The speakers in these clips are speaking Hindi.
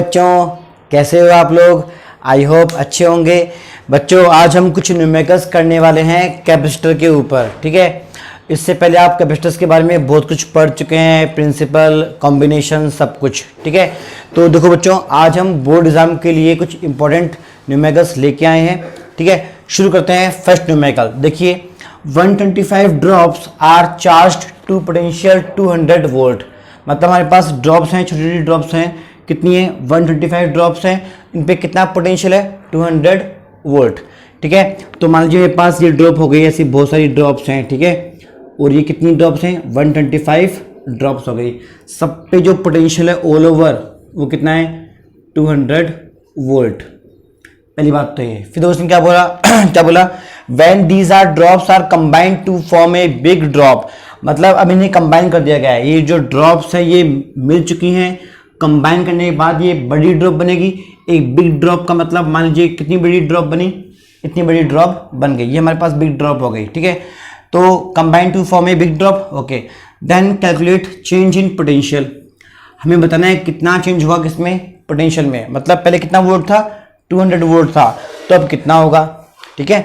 बच्चों, कैसे हो आप लोग? आई होप अच्छे होंगे। बच्चों, आज हम कुछ न्यूमेरिकल्स करने वाले हैं कैपेसिटर के ऊपर। ठीक है, इससे पहले आप कैपेसिटर्स के बारे में बहुत कुछ पढ़ चुके हैं, प्रिंसिपल, कॉम्बिनेशन, सब कुछ। ठीक है, तो देखो बच्चों, आज हम बोर्ड एग्जाम के लिए कुछ इंपॉर्टेंट न्यूमेरिकल्स लेके आए हैं। ठीक है, शुरू करते हैं। फर्स्ट न्यूमेरिकल देखिए, 125 drops are charged to potential 200 volt. मतलब हमारे पास ड्रॉप्स हैं, छोटी छोटी ड्रॉप्स हैं। कितनी है? 125 ड्रॉप्स हैं। इन पे कितना पोटेंशियल है? 200 वोल्ट। ठीक है, तो मान लीजिए मेरे पास ये ड्रॉप हो गई, ऐसी बहुत सारी ड्रॉप्स हैं। ठीक है, और ये कितनी ड्रॉप्स हैं? 125 ड्रॉप्स हो गई। सब पे जो पोटेंशियल है ऑल ओवर वो कितना है? 200 वोल्ट। पहली बात तो ये। फिर दोस्तों क्या बोला क्या बोला? When these are drops are combined to form a big drop. मतलब अब इन्हें कंबाइन कर दिया गया है। ये जो ड्रॉप्स है ये मिल चुकी हैं, कंबाइन करने के बाद ये बड़ी ड्रॉप बनेगी। एक बिग ड्रॉप का मतलब मान लीजिए कितनी बड़ी ड्रॉप बनी? इतनी बड़ी ड्रॉप बन गई। ये हमारे पास बिग ड्रॉप हो गई। ठीक है, तो combine to form a big drop. Okay, then calculate change in potential. हमें बताना है कितना चेंज हुआ किसमें? पोटेंशियल में। मतलब पहले कितना वोल्ट था? 200 वोल्ट था, तो अब कितना होगा? ठीक है,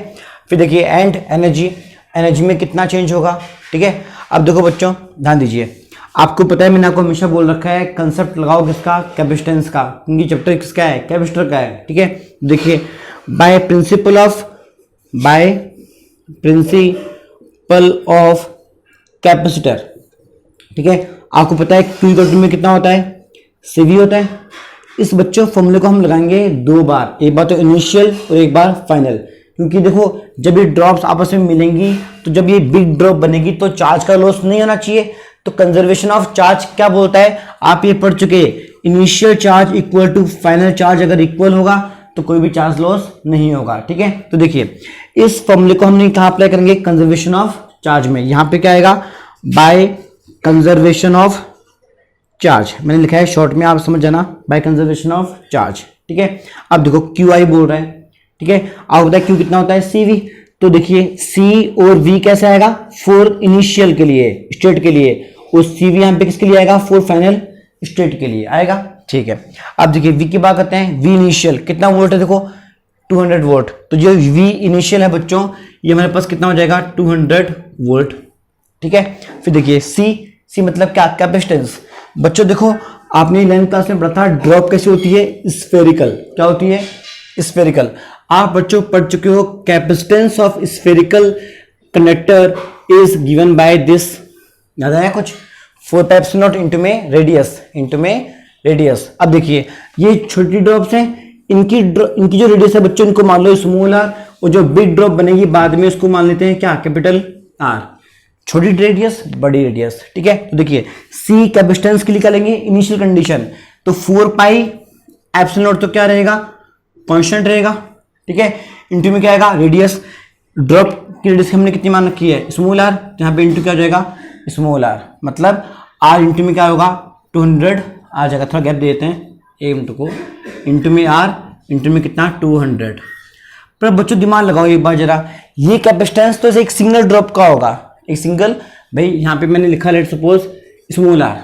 फिर देखिए एंड एनर्जी। एनर्जी में कितना चेंज होगा? ठीक है, अब देखो बच्चों, ध्यान दीजिए। आपको पता है मैंने आपको हमेशा बोल रखा है कंसेप्ट लगाओ किसका? कैपेसिटेंस का, क्योंकि चैप्टर किसका है? कैपेसिटर का है। ठीक है, देखिए बाय प्रिंसिपल ऑफ कैपेसिटर। ठीक है, आपको पता है Q में कितना होता है? CV होता है। इस बच्चों फॉर्मूले को हम लगाएंगे दो बार, एक बार तो इनिशियल और एक बार फाइनल। क्योंकि देखो जब ये ड्रॉप्स आपस में मिलेंगी तो जब ये बिग ड्रॉप बनेगी तो चार्ज का लॉस नहीं होना चाहिए। तो कंजर्वेशन ऑफ चार्ज क्या बोलता है? आप ये पढ़ चुके, initial charge equal to final charge. अगर इक्वल होगा तो कोई भी चार्ज लॉस नहीं होगा। ठीक है, तो देखिए इस फॉर्मूले को हमने कहां अप्लाई करेंगे? कंजर्वेशन ऑफ चार्ज में। यहां पे क्या आएगा? By conservation of charge. मैंने लिखा है शॉर्ट में, आप समझ जाना, बाय कंजर्वेशन ऑफ चार्ज। ठीक है, अब देखो QI बोल रहा है। ठीक है, आपको पता है Q कितना होता है? CV। तो देखिए C और V कैसे आएगा? फॉर इनिशियल के लिए, स्टेट के लिए, और CV यहां पे किसके लिए आएगा? फॉर फाइनल स्टेट के लिए आएगा। ठीक है, अब देखिए V की बात करते हैं। V इनिशियल कितना वोल्ट है? देखो 200 वोल्ट। तो जो V इनिशियल है बच्चों, ये हमारे पास कितना हो जाएगा? 200 वोल्ट। ठीक है, फिर देखिए C मतलब क्या? कैपेसिटेंस। बच्चों देखो आपने 11th क्लास में पढ़ा था ड्रॉप कैसे होती है? स्फेरिकल। क्या होती है? स्फेरिकल। आप बच्चों पढ़ चुके हो capacitance of spherical conductor is given by this. याद आया कुछ? 4 पाइप्स नॉट इनटू में रेडियस। अब देखिए ये छोटी ड्रॉप्स हैं, इनकी जो रेडियस है बच्चों, इनको मान लो स्मॉल आर, और जो बिग ड्रॉप बनेगी बाद में उसको मान लेते हैं क्या? Capital R. छोटी रेडियस, बड़ी रेडियस। ठीक है, तो देखिए C कैपेसिटेंस के लिए क्या लेंगे? Initial condition. तो 4 पाई एप्सिलॉन नॉट तो क्या रहेगा? कांस्टेंट रहेगा। ठीक है, इंटू में क्या आएगा? रेडियस। ड्रॉप की रेडियस हमने कितनी मान रखी है? Small r. यहाँ पे इंटू क्या हो जाएगा? Small r. मतलब R इंटू में क्या होगा? 200 आ जाएगा। थोड़ा गैप दे देते हैं ए इंटू को, इंटू में R, इंटू में कितना? 200। पर बच्चों दिमाग लगाओ एक बार जरा, ये कैपेसिटेंस तो एक सिंगल ड्रॉप का होगा। एक सिंगल, भाई यहाँ पे मैंने लिखा let suppose small r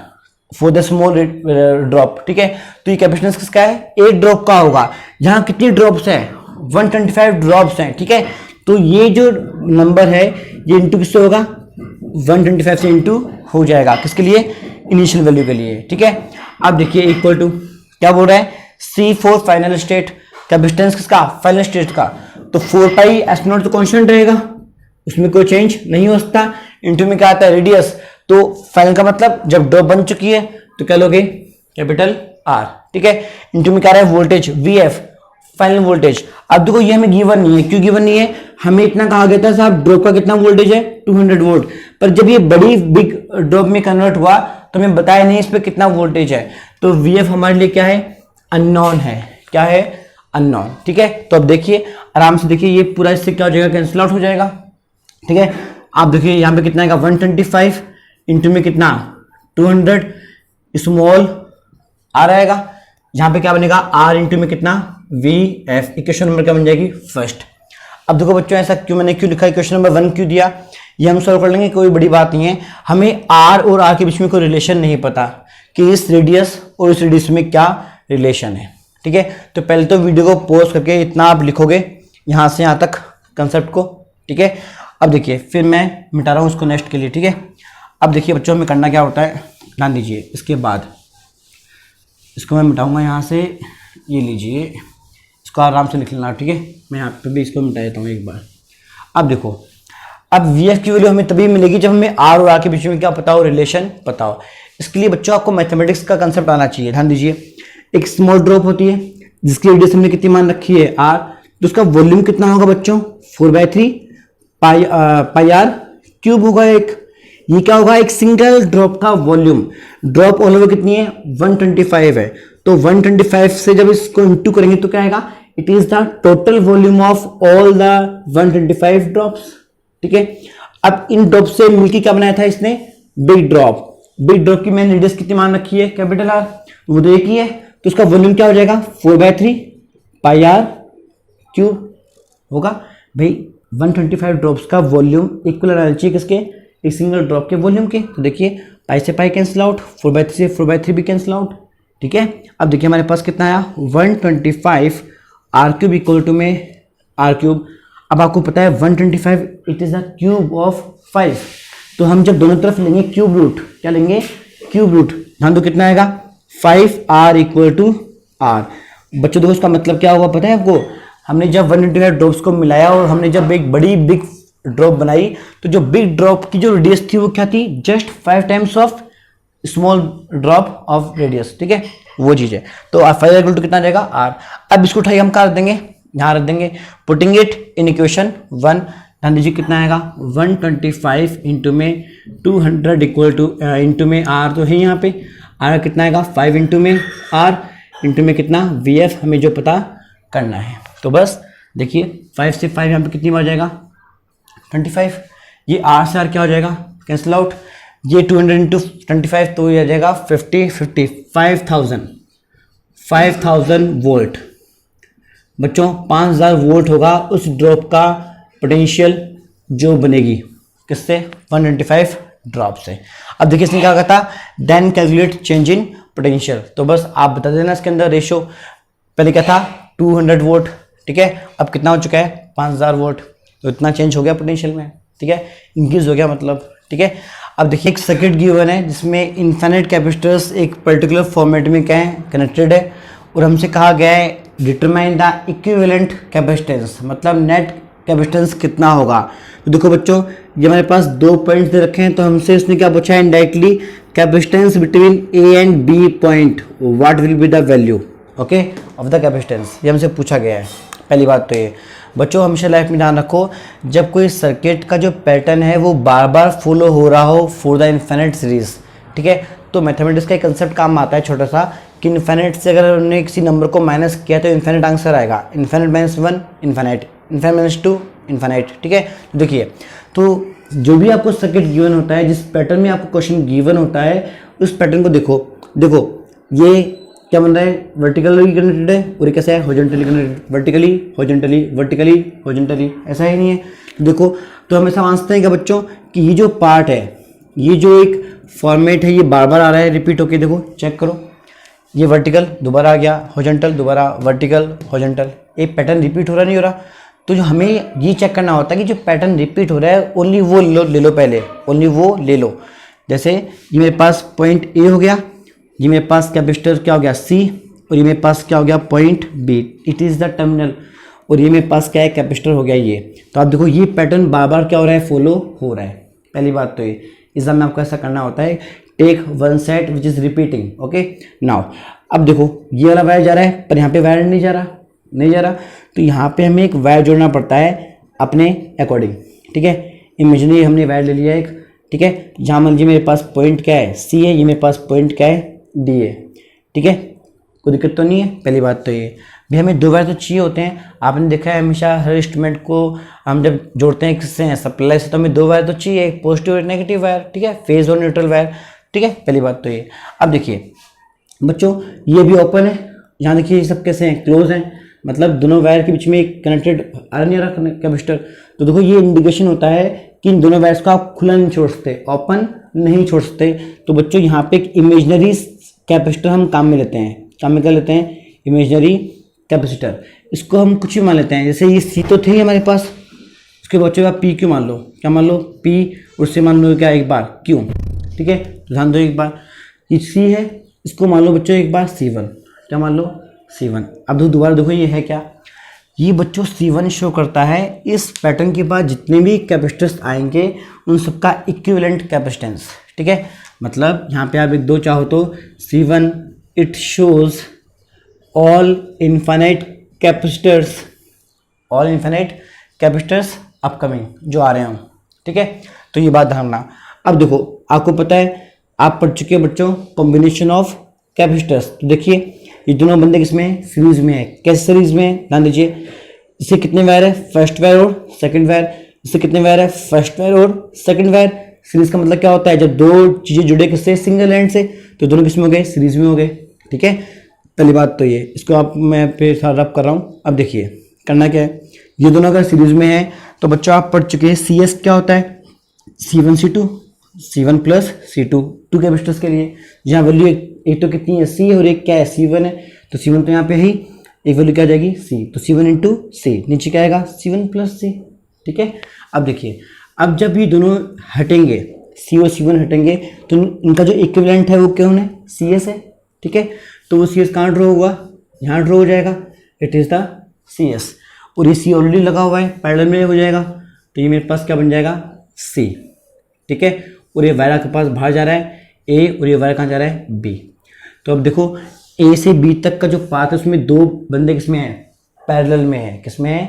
for the small drop. ठीक है, तो ये कैपेसिटेंस किसका है? एक ड्रॉप का होगा। यहाँ कितनी ड्रॉप्स है? 125 ड्रॉप्स हैं। ठीक है, तो ये जो नंबर है ये इंटू किससे होगा? 125 से इंटू हो जाएगा। किसके लिए? इनिशियल वैल्यू के लिए। ठीक है, अब देखिए इक्वल टू क्या बोल रहा है? C for final state. Capacitance किसका? फाइनल स्टेट का। तो 4 पाई एप्सिलॉन नॉट तो कांस्टेंट रहेगा, उसमें कोई चेंज नहीं हो सकता। इंटू में क्या आता है? रेडियस। तो फाइनल का मतलब जब ड्रॉप बन चुकी है तो क्या लोगे? Capital R। ठीक है, इंटू में क्या रहा है? Voltage VF, final voltage. अब देखो ये हमें गिवन नहीं है। क्यों गिवन नहीं है? हमें इतना कहा गया था साहब ड्रॉप का कितना वोल्टेज है? 200 वोल्ट। पर जब ये बड़ी बिग ड्रॉप में कन्वर्ट हुआ तो हमें बताया नहीं इस पर कितना वोल्टेज है। तो VF हमारे लिए क्या है? अननोन है। क्या है? अननोन। ठीक है, तो अब देखिए आराम से देखिए, ये पूरा इससे क्या हो जाएगा? कैंसिल आउट हो जाएगा। ठीक है, आप देखिए यहाँ पे कितना आएगा? 125 इंटू में कितना? 200 स्मॉल आर आएगा। यहाँ पे क्या बनेगा? R इंटू में कितना? VF। इक्वेशन नंबर क्या बन जाएगी? फर्स्ट। अब देखो बच्चों ऐसा मैंने क्यों लिखा? इक्वेशन नंबर 1 क्यों दिया? ये हम सॉल्व कर लेंगे, कोई बड़ी बात नहीं है। हमें R और R के बीच में कोई रिलेशन नहीं पता कि इस रेडियस और इस रेडियस में क्या रिलेशन है। ठीक है, तो पहले तो वीडियो को पॉज करके इतना आप लिखोगे यहाँ से यहाँ तक कंसेप्ट को। ठीक है, अब देखिए फिर मैं मिटा रहा हूँ उसको नेक्स्ट के लिए। ठीक है, अब देखिए बच्चों में करना क्या होता है, ध्यान दीजिए। इसके बाद इसको मैं मिटाऊंगा यहाँ से, ये लीजिए, इसको आराम से लिख लेना। ठीक है, मैं यहाँ पे भी इसको मिटा देता हूँ एक बार। अब देखो, अब वी एफ की वैल्यू हमें तभी मिलेगी जब हमें आर और आर के बीच में क्या पता हो, रिलेशन पता हो। इसके लिए बच्चों आपको मैथमेटिक्स का कंसेप्ट आना चाहिए। ध्यान दीजिए, एक स्मॉल ड्रॉप होती है जिसकी रेडियस हमने कितनी मान रखी है, आर, तो उसका वॉल्यूम कितना होगा बच्चों, 4/3 पाई आर क्यूब होगा एक। ये क्या होगा, एक सिंगल ड्रॉप का वॉल्यूम। ड्रॉप ऑल ओवर कितनी है, 125 है, तो 125 से जब इसको इंटू करेंगे तो क्या आएगा, it is the total volume of all the 125 drops. ठीक है, अब इन ड्रॉप से मिलकर क्या बनाया था इसने, बिग ड्रॉप। बिग ड्रॉप की मैंने रेडियस कितनी मान रखी है, कैपिटल आर, वो तो एक ही है, तो उसका वॉल्यूम क्या हो जाएगा, 4/3 पाई आर क्यूब होगा। भाई 125 ड्रॉप्स का वॉल्यूम इक्वल आना चाहिए किसके, एक सिंगल ड्रॉप के वॉल्यूम के। तो देखिए पाई से पाई कैंसिल आउट, 4/3 से 4/3 भी कैंसिल आउट। ठीक है, अब देखिए हमारे पास कितना आया, 125 आर क्यूब इक्वल टू में आर क्यूब। अब आपको पता है 125 it is the cube of 5, तो हम जब दोनों तरफ लेंगे क्यूब रूट, क्या लेंगे, क्यूब रूट। ध्यान दो कितना आएगा, 5r इक्वल टू आर। बच्चों देखो उसका मतलब क्या होगा पता है आपको, हमने जब 125 ड्रॉप्स को मिलाया और हमने जब एक बड़ी बिग ड्रॉप बनाई, तो जो बिग ड्रॉप की जो रेडियस थी वो क्या थी, just 5 times of small drop of radius. ठीक है, वो चीज है। तो 5 इक्वल टू कितना जाएगा, आर। अब इसको उठाइए हम कहाँ रख देंगे, यहाँ रख देंगे, पुटिंग इट इन इक्वेशन 1। ध्यान दीजिए कितना आएगा, 125 इंटू में 200 इक्वल टू इंटू में आर, तो है यहाँ पे आर कितना आएगा, 5 इंटू में आर इंटू में कितना, वी एफ हमें जो पता करना है। तो बस देखिए 5 से 5 यहाँ पे कितनी बार जाएगा, 25। ये आर से आर क्या हो जाएगा, कैंसिल आउट। ये 200 इंटू 25 तो ये आ जाएगा 50 5000 वोल्ट। बच्चों 5000 वोल्ट होगा उस ड्रॉप का पोटेंशियल जो बनेगी किससे, 125 ड्रॉप से। अब देखिए इसने क्या कहा था, then calculate change in potential. तो बस आप बता देना इसके अंदर रेशो, पहले क्या था 200 वोल्ट, ठीक है, अब कितना हो चुका है 5000 वोल्ट, तो इतना चेंज हो गया पोटेंशियल में। ठीक है, इंक्रीज हो गया मतलब। ठीक है, अब देखिए एक सर्किट गिवन है जिसमें इनफाइनाइट कैपेसिटर्स एक पर्टिकुलर फॉर्मेट में क्या है, कनेक्टेड है, और हमसे कहा गया है डिटरमाइन द इक्विवेलेंट कैपेसिटेंस, मतलब नेट कैपेसिटेंस कितना होगा। तो देखो बच्चों ये हमारे पास 2 पॉइंट्स दे रखे हैं, तो हमसे इसने क्या पूछा है indirectly, capacitance between A and B point, what will be the value okay of the capacitance, ये हमसे पूछा गया है। पहली बात तो ये बच्चों हमेशा लाइफ में ध्यान रखो, जब कोई सर्किट का जो पैटर्न है वो बार बार फॉलो हो रहा हो फॉर द इनफाइनाइट सीरीज, ठीक है, तो मैथमेटिक्स का एक कंसेप्ट काम आता है छोटा सा, कि इनफाइनाइट से अगर उन्होंने किसी नंबर को माइनस किया तो इनफाइनाइट आंसर आएगा, इनफाइनाइट -1 इनफाइनाइट, इनफाइनाइट -2 इनफाइनाइट। ठीक है, तो देखिए तो जो भी आपको सर्किट गिवन होता है, जिस पैटर्न में आपको क्वेश्चन गिवन होता है, उस पैटर्न को देखो। देखो ये क्या बन रहा है, वर्टिकली कनेक्टेड है और ये कैसे है, horizontally connected, vertically horizontally vertically horizontally, ऐसा ही नहीं है। देखो तो हम ऐसा मानते हैं कि बच्चों कि ये जो पार्ट है, ये जो एक फॉर्मेट है, ये बार बार आ रहा है रिपीट होके। देखो चेक करो, ये वर्टिकल दोबारा आ गया, हॉरिजॉन्टल दोबारा, वर्टिकल हॉरिजॉन्टल, ये पैटर्न रिपीट हो रहा नहीं हो रहा। तो जो हमें ये चेक करना होता है कि जो पैटर्न रिपीट हो रहा है ओनली वो ले लो पहले, ओनली वो ले लो। जैसे ये मेरे पास पॉइंट ए हो गया, ये मेरे पास कैपेसिटर क्या हो गया सी, और ये मेरे पास क्या हो गया point B, it is the terminal, और ये मेरे पास क्या है कैपेसिटर हो गया ये। तो आप देखो ये पैटर्न बार बार क्या हो रहा है, फॉलो हो रहा है। पहली बात तो ये एग्जाम में आपको ऐसा करना होता है, take one set which is repeating okay. Now अब देखो ये वाला वायर जा रहा है पर यहाँ पे वायर नहीं जा रहा, तो यहाँ पे हमें एक वायर जोड़ना पड़ता है अपने अकॉर्डिंग। ठीक है, इमेजिनरी हमने वायर ले लिया एक, ठीक है, जहाँ मान लीजिए मेरे पास पॉइंट क्या है सी है, ये मेरे पास पॉइंट क्या है डी है। ठीक है, कोई दिक्कत तो नहीं है। पहली बात तो ये भी हमें 2 वायर तो चाहिए होते हैं, आपने देखा है हमेशा हर इंस्ट्रूमेंट को हम जब जोड़ते हैं किससे, सप्लाई से, तो हमें 2 वायर तो चाहिए, एक पॉजिटिव और नेगेटिव वायर, ठीक है, फेज और न्यूट्रल वायर। ठीक है, पहली बात तो ये। अब देखिए बच्चों ये भी ओपन है, यहाँ देखिए ये सब कैसे हैं, क्लोज हैं, मतलब दोनों वायर के बीच में एक कनेक्टेड आ नहीं रहा कैपेसिटर। तो देखो ये इंडिकेशन होता है कि इन दोनों वायर्स को आप खुला नहीं छोड़ सकते, ओपन नहीं छोड़ सकते। तो बच्चों यहाँ पे एक इमेजिनरी कैपेसिटर हम काम में लेते हैं, तो हम क्या लेते हैं, इमेजिनरी कैपेसिटर। इसको हम कुछ भी मान लेते हैं, जैसे ये सी तो थे हमारे पास, उसके बच्चों का पी क्यू मान लो, क्या मान लो पी, उससे मान लो क्या एक बार क्यू, ठीक है। तो ध्यान दो एक बार, ये सी है, इसको मान लो बच्चों एक बार C1, क्या मान लो C1। अब दोबारा देखो ये है क्या, ये बच्चों C1 शो करता है इस पैटर्न के बाद जितने भी कैपेसिटेंस आएंगे उन सबका इक्विवेलेंट कैपेसिटेंस, ठीक है। मतलब यहाँ पे आप एक दो चाहो तो C1 it shows all infinite capacitors, all infinite capacitors upcoming जो आ रहे हों, ठीक है। तो ये बात ध्यान रखना। अब देखो आपको पता है, आप पढ़ चुके हैं बच्चों कॉम्बिनेशन ऑफ कैपेसिटर्स। तो देखिए ये दोनों बंदे किसमें, सीरीज में है। कैसे सीरीज में है, ध्यान दीजिए। इससे कितने वायर है, फर्स्ट वायर और सेकंड वायर। इससे कितने वायर है, फर्स्ट वायर और सेकंड वायर। सीरीज का मतलब क्या होता है, जब दो चीजें जुड़े किससे, सिंगल एंड से, तो दोनों किसमें हो गए, सीरीज में हो गए, ठीक है। पहली बात तो ये, इसको आप मैं फिर रब कर रहा हूँ। अब देखिए करना क्या है, ये दोनों अगर सीरीज में है तो बच्चों आप पढ़ चुके हैं CS क्या होता है, C1 C2, C1 plus C2, two capacitors के लिए। जहाँ वैल्यू एक तो कितनी है, C है, और एक क्या है, C1 है। तो C1 तो यहाँ पे है ही, एक वैल्यू क्या आ जाएगी C, तो C1 इंटू C, नीचे क्या आएगा C1 प्लस C, ठीक है। अब देखिए, अब जब ये दोनों हटेंगे, C और C1 हटेंगे, तो इनका जो इक्विवेलेंट है वो क्या है, CS है, ठीक है। तो वो CS कहाँ ड्रॉ हुआ, यहाँ ड्रॉ हो जाएगा, इट इज़ द CS। और ये C ऑलरेडी लगा हुआ है, पैरेलल में हो जाएगा, तो ये मेरे पास क्या बन जाएगा C, ठीक है। और ये वायर आपके पास बाहर जा रहा है A, और ये वायर कहाँ जा रहा है B। तो अब देखो A से B तक का जो पाथ है उसमें दो बंदे किसमें हैं, पैरेलल में है। किसमें है,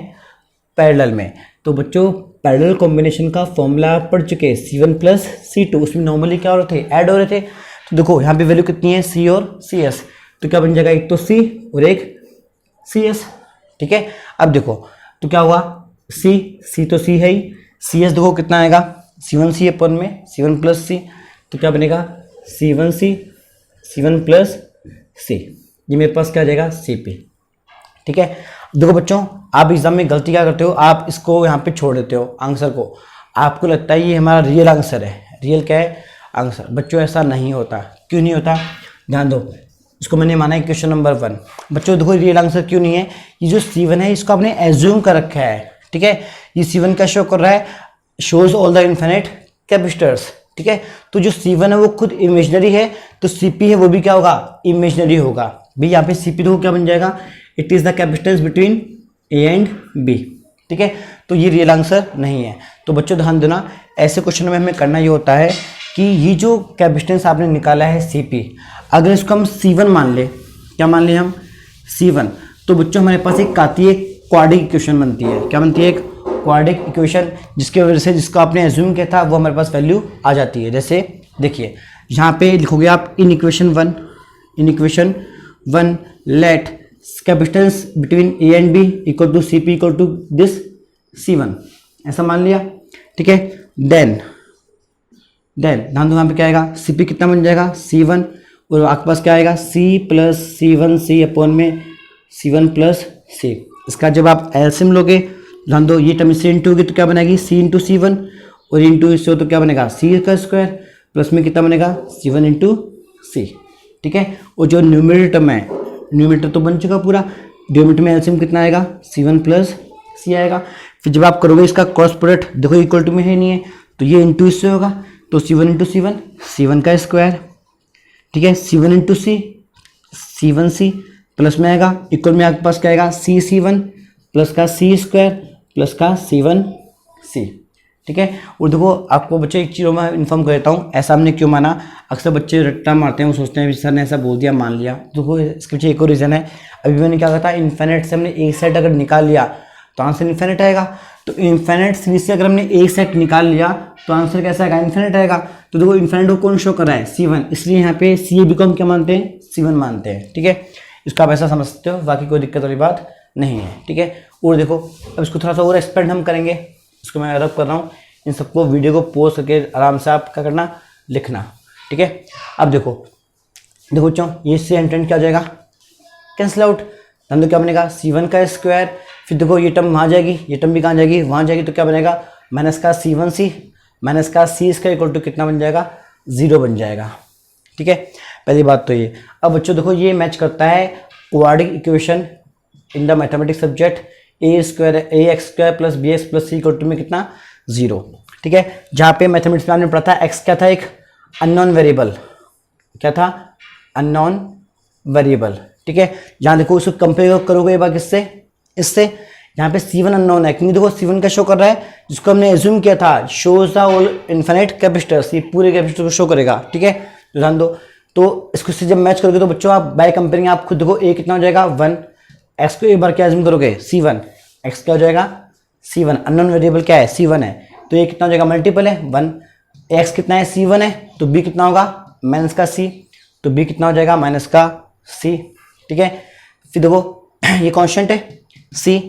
पैरेलल में। तो बच्चों पैरेलल कॉम्बिनेशन का फॉर्मूला आप पढ़ चुके हैं, C1 प्लस C2। उसमें नॉर्मली क्या हो रहे थे, ऐड हो रहे थे। तो देखो यहाँ पे वैल्यू कितनी है, C और CS, तो क्या बन जाएगा, एक तो C और एक CS, ठीक है। अब देखो तो क्या हुआ, C तो C है ही, CS देखो कितना आएगा, C1C अपन में C1 प्लस C, तो क्या बनेगा C1C, C1 प्लस C, ये मेरे पास क्या आ जाएगा CP, ठीक है। देखो बच्चों आप एग्जाम में गलती क्या करते हो, आप इसको यहाँ पे छोड़ देते हो आंसर को, आपको लगता है ये हमारा रियल आंसर है। रियल क्या है, आंसर। बच्चों ऐसा नहीं होता। क्यों नहीं होता, ध्यान दो। इसको मैंने माना है क्वेश्चन नंबर 1। बच्चों देखो रियल आंसर क्यों नहीं है, ये जो C1 है इसको आपने एज्यूम कर रखा है, ठीक है। ये C1 क्या शो कर रहा है, shows all the infinite capacitors, ठीक है। तो जो C1 है वो खुद इमेजिनरी है, तो CP है वो भी क्या होगा, इमेजिनरी होगा। भाई यहाँ पे CP तो क्या बन जाएगा, it is the capacitance between A and B, ठीक है। तो ये रियल आंसर नहीं है। तो बच्चों ध्यान देना, ऐसे क्वेश्चन में हमें करना ये होता है कि ये जो कैपेसिटेंस आपने निकाला है CP, अगर इसको हम C1 मान ले, क्या मान ले हम C1, तो बच्चों हमारे पास एक आती है क्वाड्रिक इक्वेशन बनती है। क्या बनती है, एक क्वाड्रिक इक्वेशन, जिसकी वजह से जिसको आपने एज्यूम किया था वो हमारे पास वैल्यू आ जाती है। जैसे देखिए यहाँ पे लिखोगे आप in equation 1 let capacitance between A and B equal to CP equal to this C1, ऐसा मान लिया, ठीक है। देन ध्यान दो यहाँ पे क्या आएगा, CP कितना बन जाएगा C1, और आपके पास क्या आएगा C प्लस C1C अपॉन में C1 प्लस C। इसका जब आप एलसीएम लोगे, ध्यान दो ये टर्म इससे इंटू होगी तो क्या बनेगी C इंटू C1, और इंटू इससे हो तो क्या बनेगा C का स्क्वायर, प्लस में कितना बनेगा C1 इंटू C, ठीक है। और जो न्यूमरेटर टर्म है, न्यूमरेटर तो बन चुका पूरा, डिनोमिनेटर में एलसीएम कितना आएगा C1 प्लस C आएगा। फिर जब आप करोगे इसका क्रॉस प्रोडक्ट, देखो इक्वल टू में है नहीं है, तो ये इंटू इससे होगा, तो C1 इंटू C1 का स्क्वायर, ठीक है। C1 इंटू C1C प्लस में आएगा, इक्वल में आपके पास क्या आएगा C1 प्लस का C स्क्वायर प्लस का C1C, ठीक है। और देखो आपको बच्चे एक चीज़ मैं इन्फॉर्म कर देता हूँ, ऐसा हमने क्यों माना। अक्सर बच्चे रट्टा मारते हैं, वो सोचते हैं सर ने ऐसा बोल दिया मान लिया। देखो इसके पीछे एक और रीज़न है। अभी मैंने क्या कहा था, इन्फिनिट से हमने एक सेट अगर निकाल लिया तो आंसर इन्फिनिट आएगा। तो इन्फिनिट सीरीज से अगर हमने एक सेट निकाल लिया तो आंसर कैसा आएगा, इन्फिनिट आएगा। तो देखो इन्फिनिट को कौन शो कर रहा है, C1, इसलिए यहाँ पे CA को हम क्या मानते हैं, C1 मानते हैं, ठीक है। इसको आप ऐसा समझ सकते हो, बाकी कोई दिक्कत वाली बात नहीं है, ठीक है। और देखो अब इसको थोड़ा सा और एक्सपेंड हम करेंगे, इसको मैं रब कर रहा हूँ। इन सबको वीडियो को पॉज करके आराम से आप क्या करना, लिखना, ठीक है। अब देखो बच्चों ये से एंटेंट क्या हो जाएगा, कैंसिल आउट। तो क्या बनेगा C1 का स्क्वायर, फिर देखो ये टर्म वहाँ जाएगी, ये टर्म भी कहाँ जाएगी, वहाँ जाएगी, तो क्या बनेगा माइनस का C1C माइनस का C इसका इक्वल टू कितना बन जाएगा, 0 बन जाएगा, ठीक है, पहली बात तो ये। अब बच्चों देखो ये मैच करता है quadratic equation in the mathematics subject ax² plus bx plus c equal to में कितना 0, ठीक है। जहाँ पे मैथमेटिक्स में आपने पढ़ा था x क्या था, एक अननोन वेरिएबल, क्या था, अननोन वेरिएबल, ठीक है। जहाँ देखो उसको कंपेयर करोगे एक बार किससे, इससे, यहाँ पे C1 अननोन है, क्योंकि देखो C1 क्या शो कर रहा है, जिसको हमने एज्यूम किया था, shows the whole infinite capacitors, ये पूरे कैपेसिटर को शो करेगा, ठीक है। तो ध्यान दो, तो इसको से जब मैच करोगे तो बच्चों आप बाय कंपेयरिंग आप खुद देखो a कितना हो जाएगा 1, x को एक बार क्या एज्यूम करोगे C1, x क्या हो जाएगा C1, अननोन वेरिएबल क्या है C1 है, तो ये कितना हो जाएगा मल्टीपल है 1, x कितना है C1 है, तो b कितना होगा माइनस का c, तो b कितना हो जाएगा माइनस का c, ठीक है। फिर देखो ये कांस्टेंट है c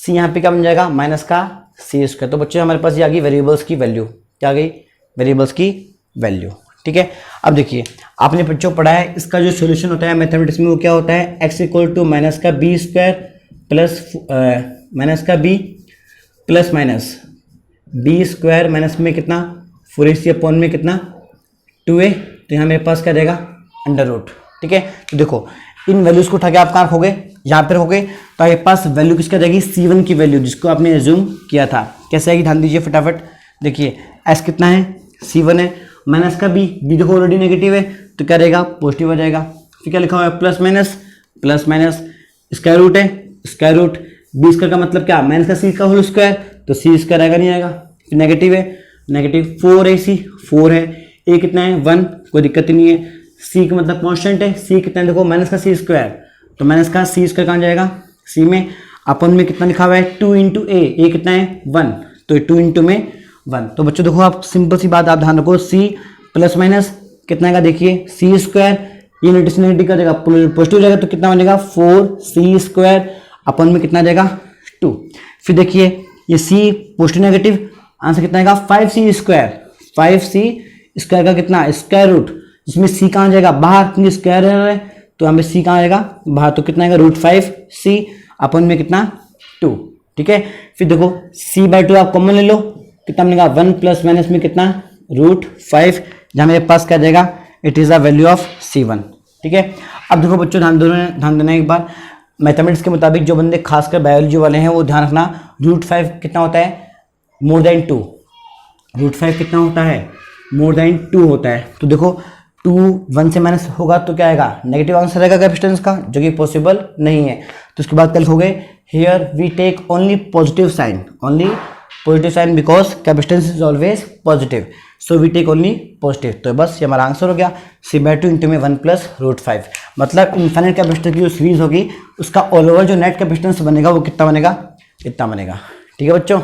यहाँ पे क्या बन जाएगा माइनस का c²। तो बच्चों हमारे पास ये आ गई वेरिएबल्स की वैल्यू, क्या आ गई, वेरिएबल्स की वैल्यू, ठीक है। अब देखिए आपने बच्चों पढ़ा है इसका जो सॉल्यूशन होता है मैथमेटिक्स में वो क्या होता है, x इक्वल टू माइनस का b² प्लस माइनस का b plus minus b² minus में कितना 4ac अपॉन में कितना 2a, तो यहाँ मेरे पास क्या रहेगा अंडर रूट, ठीक है। तो देखो इन वैल्यूज को उठा के आप कहाँ रखोगे, यहाँ पर रखोगे, तो आपके पास वैल्यू किसका रहेगी C1 की वैल्यू, जिसको आपने एज्यूम किया था। कैसे आएगी ध्यान दीजिए फटाफट, देखिए s कितना है C1 है, माइनस का b देखो ऑलरेडी नेगेटिव है तो क्या रहेगा पॉजिटिव हो जाएगा। फिर क्या लिखा हुआ है प्लस माइनस स्क्वायर रूट है, स्क्वायर रूट b² का मतलब क्या माइनस का c का होल स्क्वायर, तो c² आएगा नहीं आएगा। फिर नेगेटिव है, नेगेटिव 4ac 4 है, a कितना है 1, कोई दिक्कत ही नहीं है, c का मतलब कॉन्स्टेंट है, c कितना है देखो माइनस का c², तो माइनस का c² कहाँ जाएगा c में, अपन में कितना लिखा हुआ है 2 इंटू a कितना है 1, तो 2 इंटू में 1। तो बच्चों देखो आप सिंपल सी बात आप ध्यान रखो, c प्लस माइनस कितना आएगा देखिए c², ये नेगेटिव का जाएगा पॉजिटिव जाएगा तो कितना बनेगा 4c² अपन में कितना जाएगा 2। फिर देखिए ये c पॉजिटिव नेगेटिव, आंसर कितना आएगा 5c², 5c² का कितना स्क्वायर रूट, जिसमें c कहाँ जाएगा बाहर, क्योंकि स्क्वायर है तो यहाँ पे c कहाँ आएगा बाहर, तो कितना आएगा √5c अपन में कितना 2, ठीक है। फिर देखो c/2 आप कॉमन ले लो, कितना बनेगा 1 प्लस माइनस में कितना √5, जहाँ मेरे पास क्या जाएगा it is the value of C1, ठीक है। अब देखो बच्चों ध्यान देना एक बार, मैथमेटिक्स के मुताबिक जो बंदे खासकर बायोलॉजी वाले हैं वो ध्यान रखना, √5 कितना होता है मोर देन 2, √5 कितना होता है मोर देन 2 होता है। तो देखो 2 1 से माइनस होगा तो क्या आएगा नेगेटिव आंसर आएगा कैपेसिटेंस का, जो कि पॉसिबल नहीं है। तो उसके बाद कल हो गए here we take only positive sign, because capacitance is always positive, so we take only positive. तो बस ये हमारा आंसर हो गया c/2 इंटू में 1 प्लस √5, मतलब इन्फिनिट कैपेसिटर की जो सीरीज होगी उसका ऑल ओवर जो नेट कैपेसिटेंस बनेगा वो कितना बनेगा, इतना बनेगा, ठीक है बच्चों।